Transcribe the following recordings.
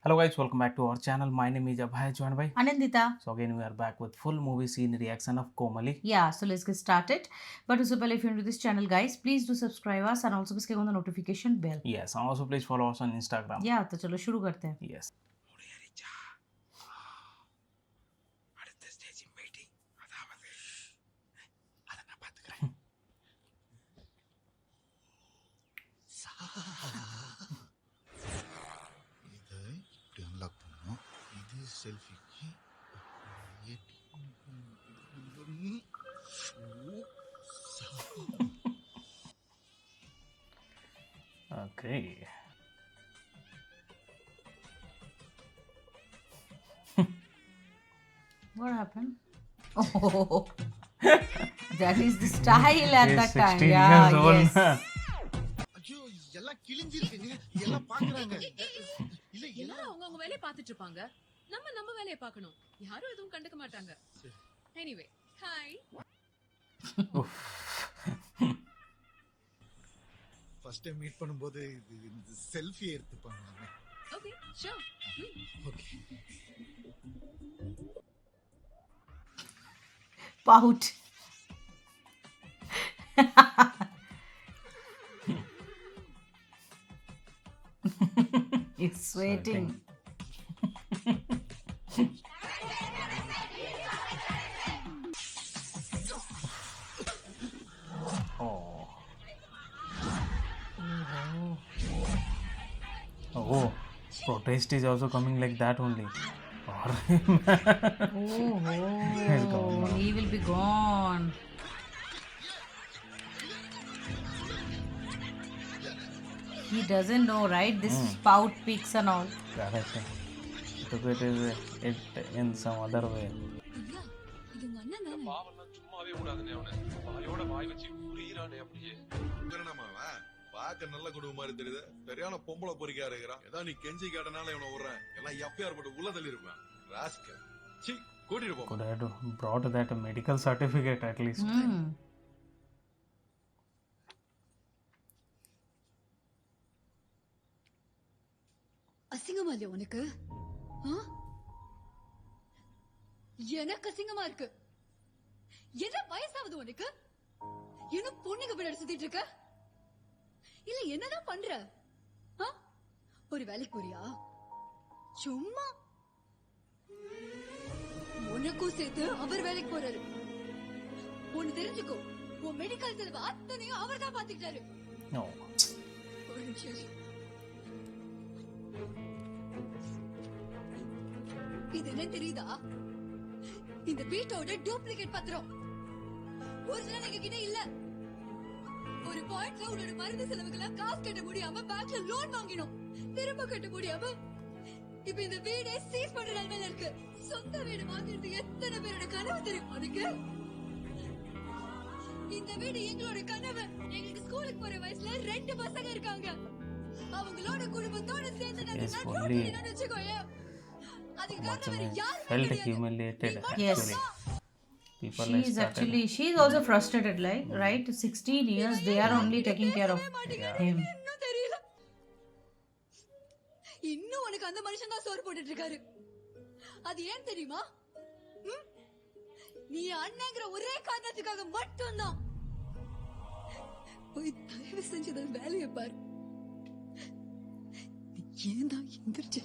Hello guys, welcome back to our channel. My name is Abhay joined by. Anandita. So again we are back with full movie scene reaction of Komali. Yeah, so let's get started. But also, if you're new to this channel, guys, please do subscribe us and also click on the notification bell. Yes, and also please follow us on Instagram. Yeah, तो चलो शुरू करते हैं. Yes. இதை இப்படி unlock பண்ணணும். இது செல்ஃபிக்கு Okay. What happened? Oh, that is the style at that time. 16 Yeah, years old. yes. ஐயோ எல்லாம் கிழிஞ்சிருக்குங்க. எல்லாம் பாக்குறாங்க. இல்ல எல்லாரும் எல்லாம் அவங்கவங்க வேலையை பார்த்துட்டு இருப்பாங்க. நம்ம வேலையை பார்க்கணும். யாரும் எதுவும் கண்டுக்க மாட்டாங்க. Anyway, hi. First time meet பண்ணும்போது இது செல்ஃபி எடுத்துப்பாங்க. Okay, sure. Okay. Pout. It's sweating. Oh. Oh. Protest is also coming like that only. Or Oh, he will be gone. He doesn't know, right? This spout peaks and all. correct. Took it in some other way. ஐயா, இது உங்க அண்ணன் தானே? பாவம்லாம் சும்மாவே விடாதுனே அவனை. வாயோட வாய் வச்சு உரியிறானே அப்படியே. என்னமா அவன்? பார்க்க நல்ல குடும்பம் மாதிரி தெரியுது. சரியான பொம்பளை பொறிக்கா இருக்கிறான். ஏதோ நீ கெஞ்சி கேட்டனால இவனை விடுறேன். எல்லாம் எப்பயார் போட்டு உள்ள தள்ளி இருப்பேன். ராஸ்கல். சீ, கூட்டிட்டு போ. Could have brought that medical certificate at least. Hmm. அசிங்கமா இல்லையா உனக்கு? ஆ? எனக்கு அசிங்கமா இருக்கு. என்ன வயசாவது உனக்கு? என்ன பொண்ணுங்க பின்னாடி சுத்திட்டு இருக்க? இல்ல என்னதான் பண்ற? ஆ? ஒரு வேலைக்கு போறியா? சும்மா உனக்கும் சேர்த்து அவர் வேலைக்கு போறாரு. ஒன்னு தெரிஞ்சுக்கோ, உன் மெடிக்கல் செலவு அத்தனையும் அவர் தான் பாத்துக்கிட்டாரு. No. ஒரு நிமிஷம் இரு. இது என்ன தெரியுதா? இந்த வீட்டோட டூப்ளிகேட் பத்திரம். ஒரிஜினல் எங்க கிட்ட இல்ல. ஒரு பாயிண்ட்ல உன்னோட மருந்து செலவுக்கெல்லாம் காசு கட்ட முடியாம பேங்க்ல லோன் வாங்கினோம். திரும்ப கட்ட முடியாம இப்ப இந்த வீடே சீஸ் பண்ற நிலைமையில இருக்கு. சொந்த வீடு வாங்குறது எத்தனை பேரோட கனவு தெரியும் உனக்கு? இந்த வீடு எங்களோட கனவு. எங்களுக்கு ஸ்கூலுக்கு போற வயசுல 2 பசங்க இருக்காங்க. அவங்களோட குடும்பத்தோட சேர்ந்து நாங்க Yes, நடு only ரோட்ல வச்சுக்கோயே. அதுக்கு காரணம் வேற யாருமே felt கிடையாது. humiliated Yes. actually. People She like is started. actually, she is also frustrated, like, right? 16 years, they are only taking care of him. இன்னும் தெரியல. இன்னும் உனக்கு அந்த மனுஷன் தான் சோறு போட்டுட்டு இருக்காரு. அது ஏன் தெரியுமா? ம்? நீ அண்ணங்கிற ஒரே காரணத்துக்காக மட்டும்தான். போய் தயவு செஞ்சத வேலையை பாரு. நீ ஏன் தான் எந்திரிச்சு?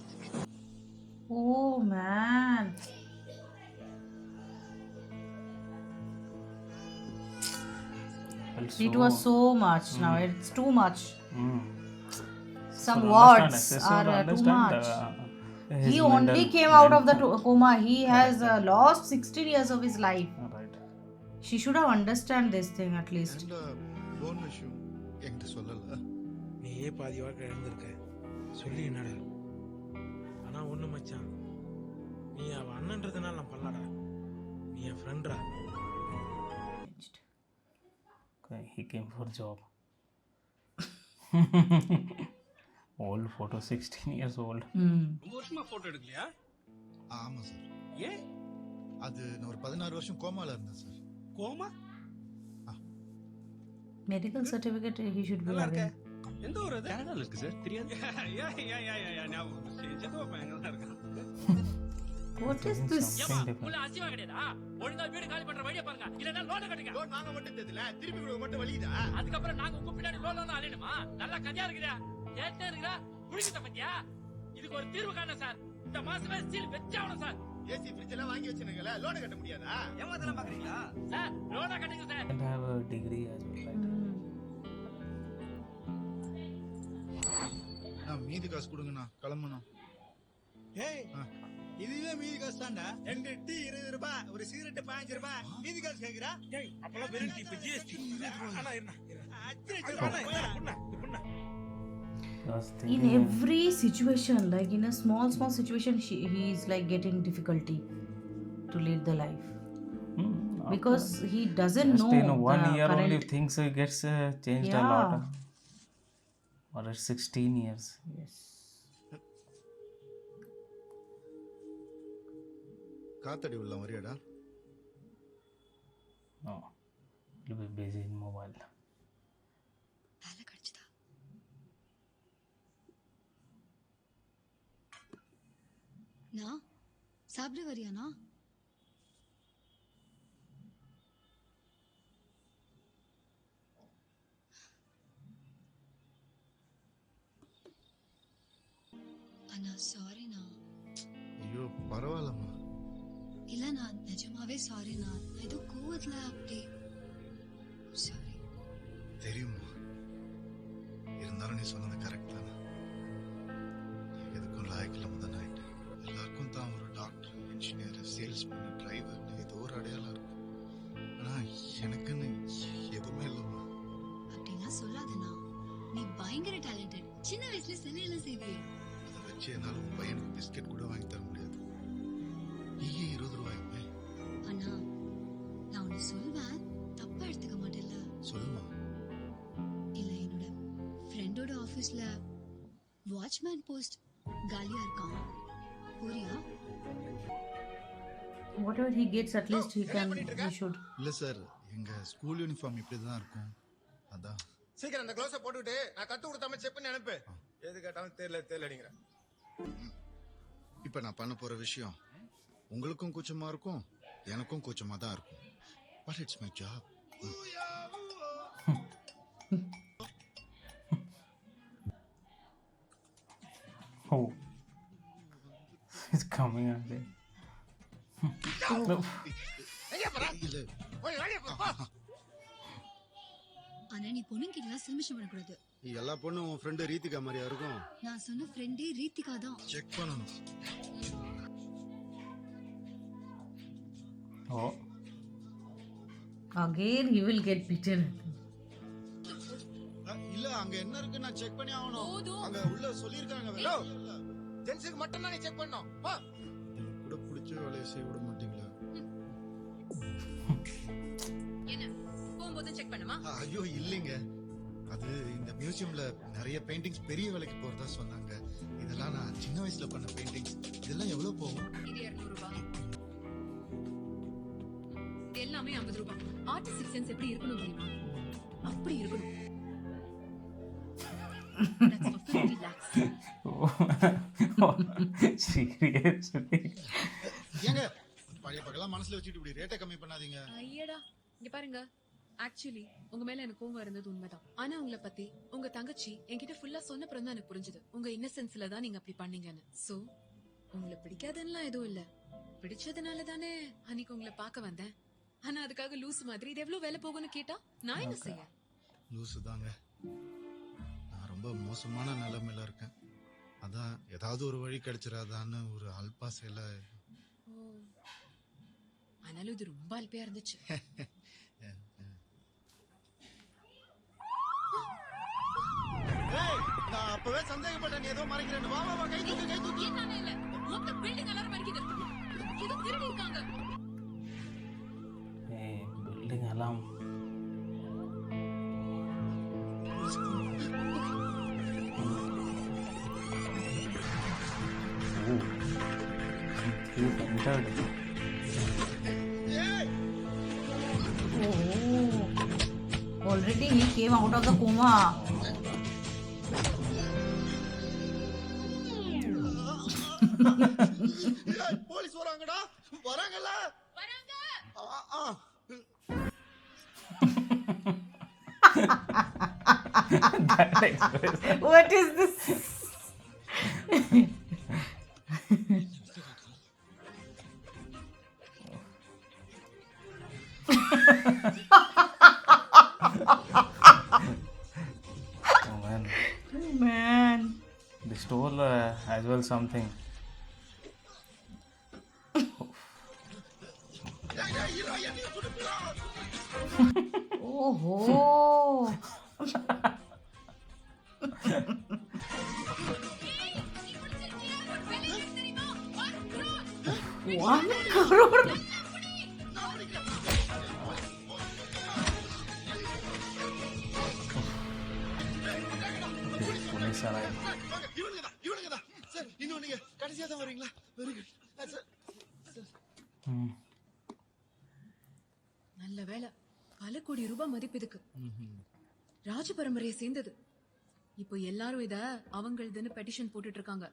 Oh man. Felt It so- was so much now. It's too much. Mm. Some So words understand, are too understand, much. his He mental- only came out of the mental- coma. He has lost 16 years of his life. Right. She should have understand this thing at least. இந்த loan விஷயம் என்கிட்ட சொல்லல. நீயே பாதி வாழ்க்கை இழந்திருக்க சொல்லி என்னடா? ஆனா ஒண்ணு மச்சான், நீ அவ அண்ணன்றதுனால நான் பண்ணலடா. நீ என் ஃப்ரெண்ட்ரா. Okay, he came for job. Old photo, 16 years old. Hmm. ரொம்ப வருஷமா போட்டோ எடுக்கலையா? ஆமா சார். ஏன்? அது நான் ஒரு 16 வருஷம் கோமால இருந்தேன் sir. Coma? Medical certificate he should be நல்லா இருக்க. having. எந்த ஊர் அது? கனடால இருக்கு சார் தெரியாது. ஞாபகம் வந்துச்சு. சித்தப்பா பையன் What is Doing this? something different. உள்ள அசிவா கிடையாதா? ஒழுங்கா வீடு காலி பண்ற வழியை பாருங்க. இல்லன்னா லோன் கட்டுங்க. லோன் வாங்க மட்டும் தெரியல, திருப்பி கொடுக்க மட்டும் வழியுதா? அதுக்கப்புறம் நாங்க உங்க பின்னாடி லோன் அலையணுமா? நல்லா கதையா இருக்குதா? கேட்டே இருக்குதா? புடிக்கிட்ட பத்தியா? இதுக்கு ஒரு தீர்வு காண சார். இந்த மாசமே சீல் வெச்சாவணும் சார். ஏசி ஃப்ரிட்ஜ் எல்லாம் வாங்கி வச்சிருக்கீங்களா? லோன் கட்ட முடியாதா? ஏமாத்தலாம் பாக்குறீங்களா? சார் லோனா கட்டுங்க sir. And have a degree as well, right? நான் மீதி காசு கொடுங்கண்ணா, கிளம்பணும். ஏய், இதுவே மீதி காசு தான்டா. 2 டீ 20 ரூபாய், ஒரு சிகரெட் 15 ரூபாய். மீதி காசு கேக்குறா? ஏய் அப்பெல்லாம் வெறும் இப்ப ஜிஎஸ்டி ஆனா என்ன I was In thinking, every situation, like in a small situation, he is like getting difficulty to lead the life after because he doesn't just know in 1 the year only current- things gets changed a Yeah. lot. Or it's 16 years. Yes. காத்தடி உள்ள வரியாடா? No, you'll be busy in mobile. வேலை கிடைச்சதா? நான் சாப்பிட வரியானா? அண்ணா சாரிண்ணா. ஐயோ பரவாயில்லம்மா. இல்ல நான் நிஜமாவே சாரிண்ணா. நான் ஏதோ கோவத்துல அப்படி சாரி. தெரியுமா, இருந்தாலும் நீ சொன்னது கரெக்ட் தானே. எதுக்கும் லாயக்கில்லாம தான் ஆயிட்டேன். எல்லாருக்கும் தான் ஒரு டாக்டர், இன்ஜினியர், சேல்ஸ்மேன், டிரைவர் ஏதோ ஒரு அடையாளம் இருக்கு. ஆனா எனக்குன்னு எதுவுமே இல்லைம்மா. அப்படிலாம் சொல்லாதண்ணா. நீ பயங்கர டேலண்டட். சின்ன வயசுல சிலையெல்லாம் செய்வியே. இதை வச்சு என்னால உன் பையனுக்கு பிஸ்கெட் கூட வாங்கி தர முடியாது. நீயே 20 ரூபாய்க்குமே. அண்ணா நான் ஒண்ணு சொல்வேன், தப்பா எடுத்துக்க மாட்டேல்ல? சொல்லுமா. இல்ல என்னோட ஃப்ரெண்டோட ஆபீஸ்ல வாட்ச்மேன் போஸ்ட் காலியா இருக்கான். போறியா? Whatever he gets, at least he should. இல்ல சார், எங்க ஸ்கூல் யூனிஃபார்ம் இப்படிதான் இருக்கும். அதான். சீக்கிரம் அந்த க்ளோஸை போட்டுக்கிட்டு நான் கத்து கொடுத்தாம செக் பண்ணி அனுப்பு. எது கேட்டாலும் தெரியலடிங்கிற. இப்ப நான் பண்ண போற விஷயம் உங்களுக்கும் கூச்சமா இருக்கும், எனக்கும் கூச்சமா தான் இருக்கும். But it's my job. Oh, it's coming out there. No. எங்க போற? இல்ல போய் வெளிய போ. ஆனா நீ பொண்ணுங்கிட்ட சில்மிஷம் பண்ணக்கூடாது. எல்லா பொண்ணும் உன் ஃப்ரெண்டு ரீதிகா மாதிரியா இருக்கும். நான் சொன்ன ஃப்ரெண்டே ரீத்திகா தான். செக் பண்ணணும். Oh, Again, he will get beaten. இல்ல அங்க என்ன இருக்கு நான் செக் பண்ணி ஆகணும். அங்க உள்ள சொல்லிருக்காங்க. ஜென்ஸுக்கு மட்டும் தான் நீ செக் பண்ணணும். வா. கூட பிடிச்ச வேலையை செய்ய விட மாட்டீங்களா? என்ன போகும்போது செக் பண்ணுமா? ஐயோ இல்லைங்க, அது இந்த மியூசியம்ல நிறைய பெயிண்டிங்ஸ் பெரிய விலைக்கு போறதா சொன்னாங்க. இதெல்லாம் நான் சின்ன வயசுல பண்ண பெயிண்டிங்ஸ். இதெல்லாம் எவ்வளவு போகும்? இது 200 ரூபாய். இது எல்லாமே 50 ரூபாய். ஆர்டிஸ்டிக் சென்ஸ் எப்படி இருக்கணும் தெரியுமா? அப்படி இருக்கணும். That's for 50 lakhs. seriously? ஏங்க பழைய பகலாம் மனசுல வச்சுட்டு இப்படி ரேட்டை கம்மி பண்ணாதீங்க. ஐயடா இங்க பாருங்க. ஆக்சுவலி உங்க மேல எனக்கு கோவம் இருந்தது உண்மைதான். ஆனா உங்களை பத்தி உங்க தங்கச்சி என்கிட்ட ஃபுல்லா சொன்னப்புறம் தான் எனக்கு புரிஞ்சது உங்க இன்னசென்ஸ்ல தான் நீங்க அப்படி பண்ணீங்கன்னு. சோ உங்களை பிடிக்காதுன்னா எதுவும் இல்ல, பிடிச்சதுனால தானே அன்னைக்கு உங்களை பார்க்க வந்தேன். ஆனா அதுக்காக லூஸ் மாதிரி இது எவ்வளவு வேலை போகும்னு கேட்டா நான் என்ன செய்ய? லூசு தாங்க. நான் ரொம்ப மோசமான நிலைமையில இருக்கேன். அதான் ஏதாவது ஒரு வழி கிடைச்சிடாதான்னு ஒரு அல்பாசையில. ஆனாலும் இது ரொம்ப அல்பையா இருந்துச்சு. நான் அப்பவே சந்தேகப்பட்டேன் நீ ஏதோ மறைக்கிறேன்னு. வா வா வா, கை தூக்கு கை தூக்கு. என்னவே இல்ல, மொத்த பில்டிங் எல்லாரும் மறைக்குது. இது திருடி இருக்காங்க. Hey, building alarm. Oh, he entered. Oh, already he came out of the coma. ஏய், போலீஸ் வராங்கடா. வராங்கல்ல? ஆ, ஆ. That expression. What is this? Oh man, Man. they stole as well something. Oh. One crore. Police arrived. இவனுங்கதான். Sir, இன்னும் நீங்க கடைசியா தான் வரீங்களா? Very good. சார், நல்ல வேலை. பல கோடி ரூபாய் மதிப்பு இதுக்கு. ராஜ பரம்பரையை சேர்ந்தது. இப்போ எல்லாரும் இத அவங்களதுன்னு பெட்டிஷன் போட்டுட்டு இருக்காங்க.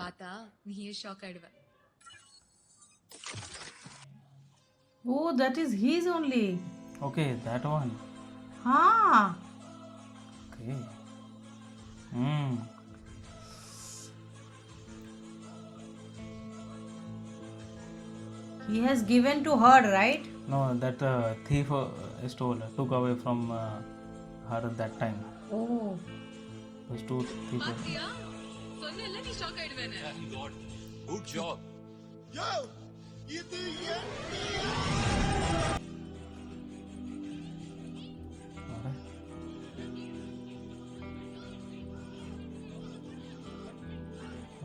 பார்த்தா நீயே shock ஆயிடுவ. Oh, that is his only. Okay, that one. Ah. Okay. Hmm. He has given to her, right? No, that thief stole, took away from her at that time. Oh. Those two thieves. பாத்தியா? சொன்னேன்ல நீ shock ஆயிடுவேன்னு. Good job. Yo, இது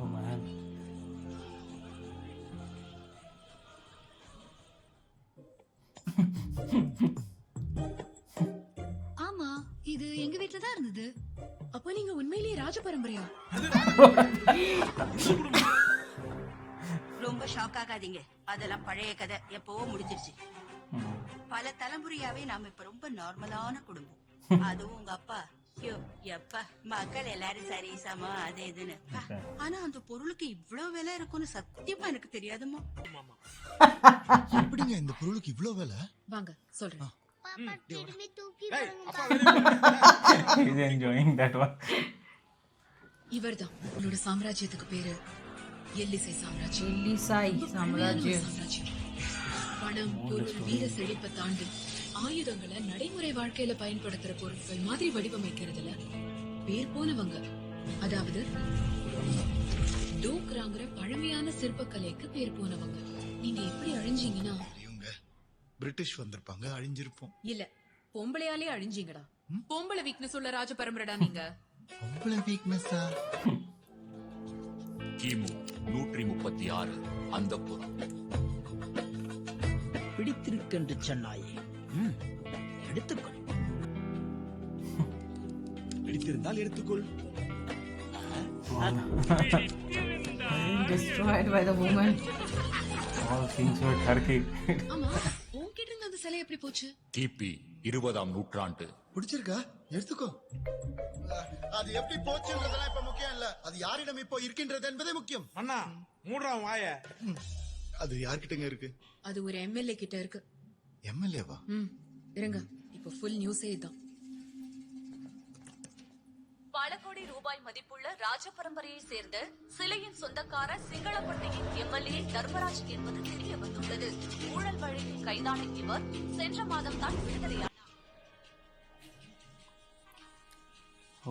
Oh man. ஆமா, இது எங்க வீட்ல தான் இருந்தது. அப்ப நீங்க உண்மையிலேயே ராஜ பரம்பரையா? ரொம்ப ஷாக் ஆகாதீங்க. அதெல்லாம் பழைய கதை, எப்பவோ முடிஞ்சிருச்சு. பல தலைமுறையாவே நாம இப்ப ரொம்ப நார்மலான குடும்பம். அதுவும் உங்க அப்பா எப்ப மக்கள் எல்லாரும் சரி சமா அது இதுன்னு. ஆனா அந்த பொருளுக்கு இவ்ளோ விலை இருக்கும்னு சத்தியமா எனக்கு தெரியாதுமா. எப்படிங்க இந்த பொருளுக்கு இவ்ளோ விலை? வாங்க சொல்றேன். He's enjoying that one. இவர்தான் உன்னோட சாம்ராஜ்யத்துக்கு பேரு எல்லிசை சாம்ராஜ்யம். Ellisai சாம்ராஜ்யம். பணம், பொருள், வீர செழிப்பை தாண்டி ஆயுதங்களை நடைமுறை வாழ்க்கையில பயன்படுத்துற பொருட்கள் மாதிரி வடிவமைக்கிறதுல பேர் போனவங்க. அதாவது டோக்ராங்கிற பழமையான சிற்பக்கலைக்கு பேர் போனவங்க. நீங்க எப்படி அழிஞ்சீங்கன்னா, இவங்க பிரிட்டிஷ் வந்திருப்பாங்க, அழிஞ்சிருப்போம். இல்ல பொம்பளையாலே அழிஞ்சீங்கடா. பொம்பளை வீக்னஸ் உள்ள ராஜ பரம்பரைடா நீங்க. பொம்பளை வீக்னஸா? கிமு 136 அந்த புறம். பிடித்திருக்கென்று சொன்னாயே, எடுத்துக்கொள். பிடித்திருந்தால் எடுத்துக்கொள். Destroyed by the woman. All things were Turkey. ஆமா, உன்கிட்ட இருந்து அந்த சிலை எப்படி போச்சு? கிபி 20ஆம் நூற்றாண்டு. பிடிச்சிருக்கா? எடுத்துக்கோ. அது எப்படி போச்சுன்றதெல்லாம் இப்ப முக்கியம் இல்ல. அது யாரிடம் இப்போ இருக்கின்றது என்பதே முக்கியம். அண்ணா மூன்றாம் வாய. அது யார்கிட்டங்க இருக்கு? அது ஒரு எம்எல்ஏ கிட்ட இருக்கு. எம்எல்ஏவா? இருங்க, இப்போ ஃபுல் நியூஸே இதான். பல கோடி ரூபாய் மதிப்புள்ள ராஜ பரம்பரையை சேர்ந்த சிலையின் சொந்தக்கார சிங்களப்பட்டியின் எம்எல்ஏ தர்மராஜ் என்பது தெரிய வந்துள்ளது. ஊழல் வழக்கில் கைதான இவர் சென்ற மாதம் தான் விடுதலையானார்.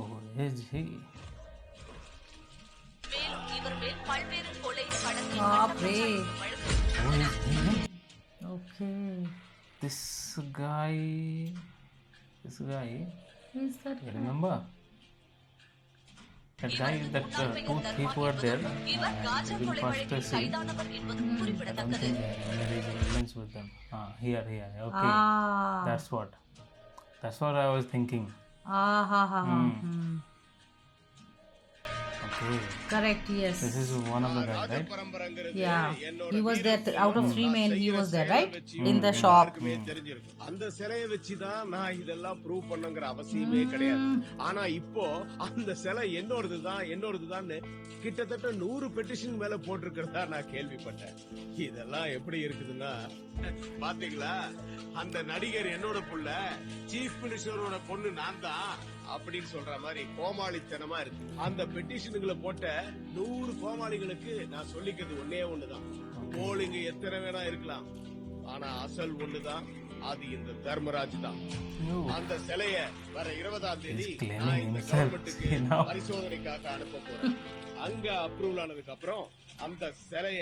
Oh, is he? மேலும் இவர் மேல் பல்வேறு கொலை, கடத்தல், Baapre. Oh, is he? Okay. This guy. Who is that? You remember? That guy, that two thieves were there. Within first scene. கைதானவர் என்பது I don't குறிப்பிடத்தக்கது. think there is elements with them. Here. Okay. Ah. That's what I was thinking. Ah, ha, ha, ha. Okay. Correct, yes. This is one of the guys, right? Yeah, he was there. Out of 3 men, he was there, right? In the shop. அந்த சிலையை வச்சுதான் நான் இதெல்லாம் prove பண்ணுங்கிற அவசியமே கிடையாது. ஆனா இப்போ அந்த சிலை என்னோடதுதான் கிட்டத்தட்ட 100 பெட்டிஷன் மேல போட்டிருக்கிறதா நான் கேள்விப்பட்டேன். இதெல்லாம் எப்படி இருக்குதுன்னா, பாத்தீங்களா, அந்த நடிகர் என்னோட புள்ள, சீஃப் மினிஸ்டரோட பொண்ணு நான் தான் அப்படின்னு சொல்ற மாதிரி கோமாளித்தனமா இருக்கு. அந்த பெட்டிஷனுங்களை போட்ட 100 கோமாளிகளுக்கு நான் சொல்லிக்கிறது ஒண்ணுதான், போலிங்க எத்தனை வேணா இருக்கலாம், ஆனா அசல் ஒண்ணுதான், அது இந்த தர்மராஜ் தான். அந்த சிலைய வர 20ஆம் தேதி நான் இந்த கவர்மெண்ட்டுக்கு பரிசோதனைக்காக அனுப்ப போறேன். அங்க அப்ரூவல் ஆனதுக்கு அப்புறம் அந்த சிலைய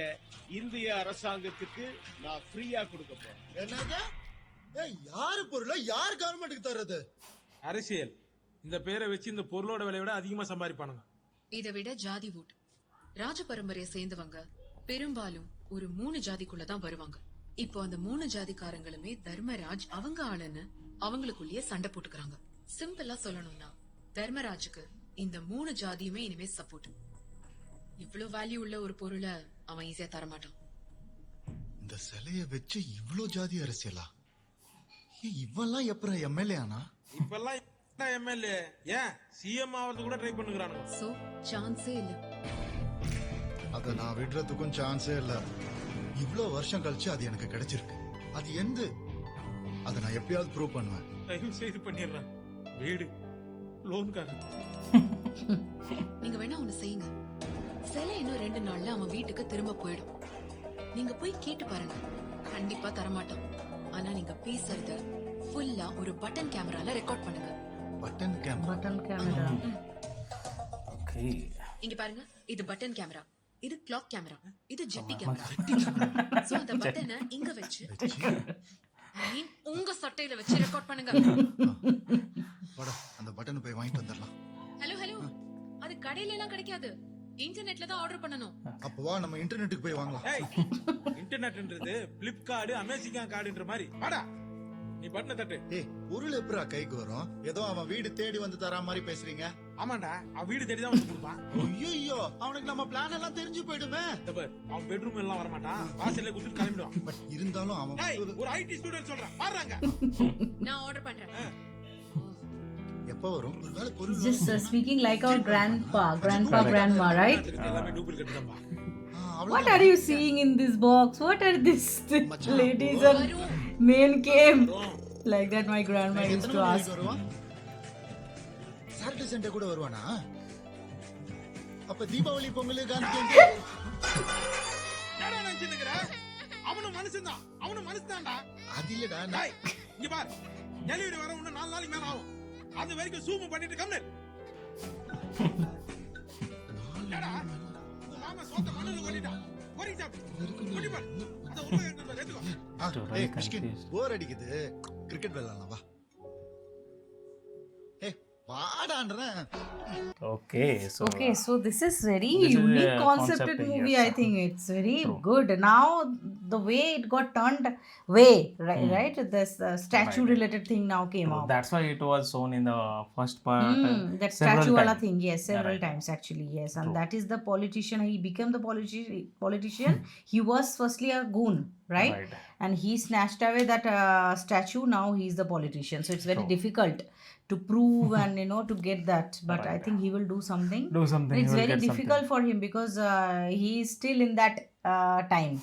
இந்திய அரசாங்கத்துக்கு நான் ஃப்ரீயா கொடுக்க போறேன். என்னது? ஏய், யாரு பொருளை யார் கவர்மெண்ட்டுக்கு தர்றது? அரசியல் இந்த பேரை வச்சு இந்த பொருளோட விலையை விட அதிகமா சம்பாதிப்பானுங்க. இதை விட ஜாதி ஓட் ராஜ பரம்பரையை சேர்ந்தவங்க பெரும்பாலும் ஒரு 3 ஜாதிக்குள்ளதான் வருவாங்க. இப்போ அந்த 3 ஜாதிக்காரங்களுமே தர்மராஜ் அவங்க ஆளுன்னு அவங்களுக்குள்ளேயே சண்டை போட்டுக்கிறாங்க. சிம்பிளா சொல்லணும்னா தர்மராஜுக்கு இந்த 3 ஜாதியுமே இனிமே சப்போர்ட். இவ்வளவு வேல்யூ உள்ள ஒரு பொருளை அவன் ஈஸியா தரமாட்டான். இந்த சிலைய வச்சு இவ்ளோ ஜாதி அரசியலா? இவெல்லாம் எப்பற எம்எல்ஏ ஆனா? இப்பெல்லாம் எம்எல்ஏ ஏன் சிஎம் ஆவது கூட ட்ரை பண்ணுகிறானுங்க. சோ சான்ஸே இல்ல. அத நான் விடுறதுக்கும் சான்ஸே இல்ல. இவ்ளோ வருஷம் கழிச்சு அது எனக்கு கிடைச்சிருக்கு. அது எந்த அத நான் எப்பயாவது ப்ரூவ் பண்ணுவேன். தயவு செய்து பண்ணிடுறேன். வீடு லோன்காரன். நீங்க வேணா ஒண்ணு செய்யுங்க. சிலை இன்னும் 2 நாள்ல அவன் வீட்டுக்கு திரும்ப போயிடும். நீங்க போய் கேட்டு பாருங்க, கண்டிப்பா தரமாட்டான். ஆனா நீங்க பேசுறது ஃபுல்லா ஒரு பட்டன் கேமரால ரெக்கார்ட் பண்ணுங்க. Button camera. ஓகே. இங்க பாருங்க, இது பட்டன் கேமரா, இது கிளாக் கேமரா, இது ஜெட்டி கேமரா. சோ அந்த பட்டனை இங்க வச்சு உங்க சட்டையில வச்சு ரெக்கார்ட் பண்ணுங்க. போடா, அந்த பட்டனை போய் வாங்கிட்டு வந்துடலாம். ஹலோ, அது கடையில எல்லாம் கிடைக்காது, இன்டர்நெட்ல தான் ஆர்டர் பண்ணனும். அப்ப வா, நம்ம இன்டர்நெட்டுக்கு போய் வாங்கலாம். இன்டர்நெட்ன்றது பிளிப்கார்ட், அமேசிகன் கார்டுன்ற மாதிரி. வாடா, நீ பட்டனை தட்டு. ஏய், பொருள் எப்பரா கைக்கு வரும்? ஏதோ அவன் வீடு தேடி வந்து தரா மாதிரி பேசுறீங்க. ஆமாண்டா, அவன் வீடு தேடி தான் வந்து கொடுப்பான். ஐயோ, அவனுக்கு நம்ம பிளான் எல்லாம் தெரிஞ்சு போயிடுமே. அவன் பெட்ரூம் எல்லாம் வர மாட்டான், வாசல்ல குடுத்து கிளம்பிடுவான். பட் இருந்தாலும் அவன் ஒரு ஐடி ஸ்டூடண்ட் சொல்றான், பாருங்க. நான் ஆர்டர் பண்றேன். எப்ப வரும்? ஒருவேளை பொருள் Just speaking like our grandpa, grandma, right? எல்லாமே டூப்ளிகேட் தான்பா. What are you seeing in this box? What are these ladies and men came? Like that my grandma used to ask. Saturday Sunday கூட வருவானா? அப்ப தீபாவளி பொங்கல் காந்தி என்னடா நினைச்சிருக்கற? அவனும் மனுஷன்தான், அவனும் மனுஷன்தான்டா. அது இல்லடா. டேய், இங்க பார், டெலிவரி வர இன்னும் 4 நாளைக்கு மேல ஆகும். அது வரைக்கும் ஜூம் பண்ணிட்டு கம்னு. என்னடா? மாமா சோத்த மண்ணுல கொட்டிட்டா. கொடி சாப்பிடு. கொடி பார். அந்த உருவம் எடுத்து எடுத்துக்கோ. ஏய், மிஷ்கின், போர் அடிக்குது. கிரிக்கெட் விளையாடலாம் வா. ஏய், வாடான்றேன். Okay, so this is very unique concepted movie. I think it's very good. Now the way it got turned right? This statue related thing now came out. That's why it was shown in the first part. That statue wala thing, yes, several times actually, yes. And that is the politician. He became the politician. He was firstly a goon, right? And he snatched away that statue. Now he's the politician. So it's very difficult to prove and to get that. But I think he will do something. It's very difficult for him because he is still in that time,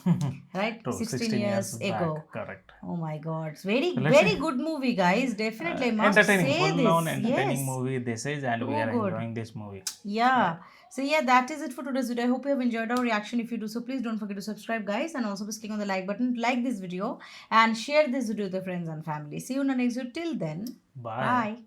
right? 16 years ago. Correct. Oh my God, it's very good movie, guys. Definitely must say this. Entertaining movie this is, and we are enjoying this movie. Yeah. So yeah, that is it for today's video. I hope you have enjoyed our reaction. If you do so, please don't forget to subscribe, guys, and also please click on the like button to like this video and share this video with your friends and family. See you in the next video. Till then, bye.